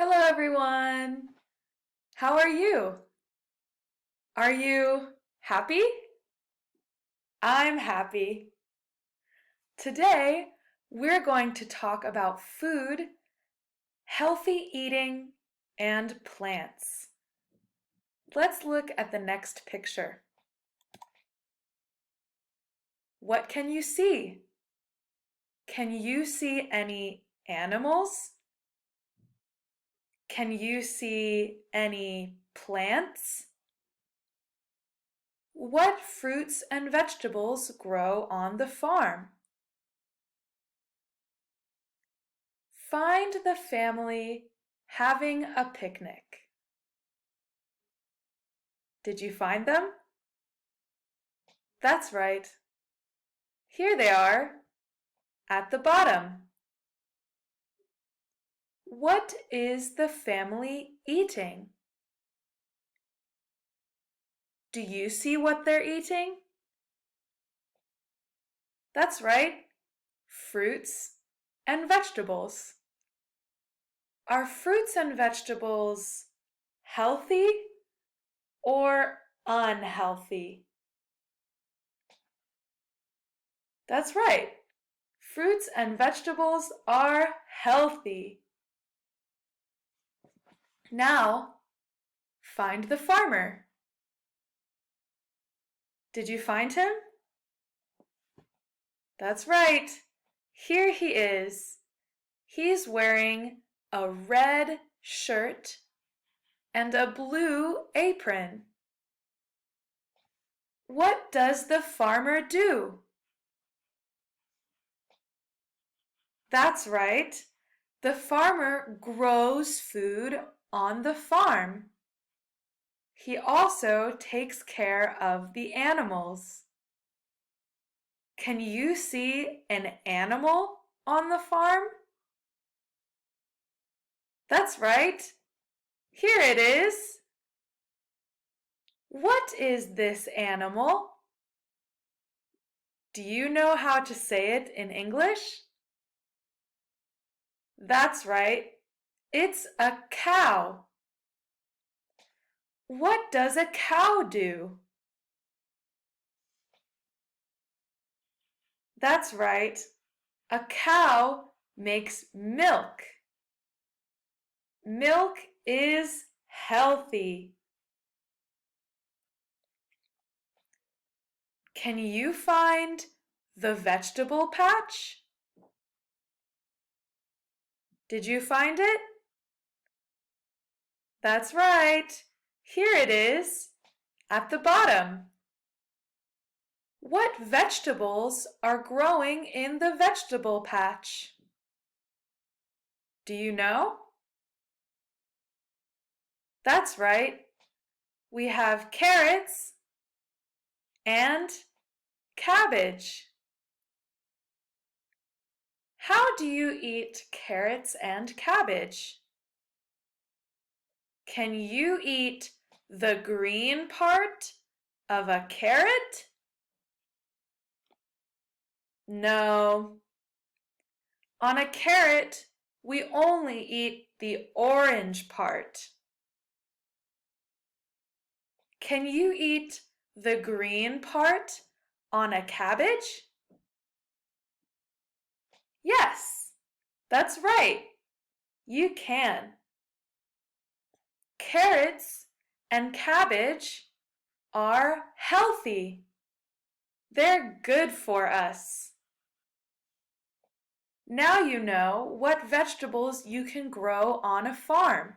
Hello everyone! How are you? Are you happy? I'm happy. Today we're going to talk about food, healthy eating, and plants. Let's look at the next picture. What can you see? Can you see any animals? Can you see any plants? What fruits and vegetables grow on the farm? Find the family having a picnic. Did you find them? That's right. Here they are, at the bottom. What is the family eating? Do you see what they're eating? That's right, fruits and vegetables. Are fruits and vegetables healthy or unhealthy? That's right, fruits and vegetables are healthy. Now, find the farmer. Did you find him? That's right. Here he is. He's wearing a red shirt and a blue apron. What does the farmer do? That's right. The farmer grows food on the farm. He also takes care of the animals. Can you see an animal on the farm? That's right. Here it is. What is this animal? Do you know how to say it in English? That's right. It's a cow. What does a cow do? That's right. A cow makes milk. Milk is healthy. Can you find the vegetable patch? Did you find it? That's right. Here it is, at the bottom. What vegetables are growing in the vegetable patch? Do you know? That's right. We have carrots and cabbage. How do you eat carrots and cabbage? Can you eat the green part of a carrot? No. On a carrot, we only eat the orange part. Can you eat the green part on a cabbage? Yes, that's right. You can. Carrots and cabbage are healthy. They're good for us. Now you know what vegetables you can grow on a farm.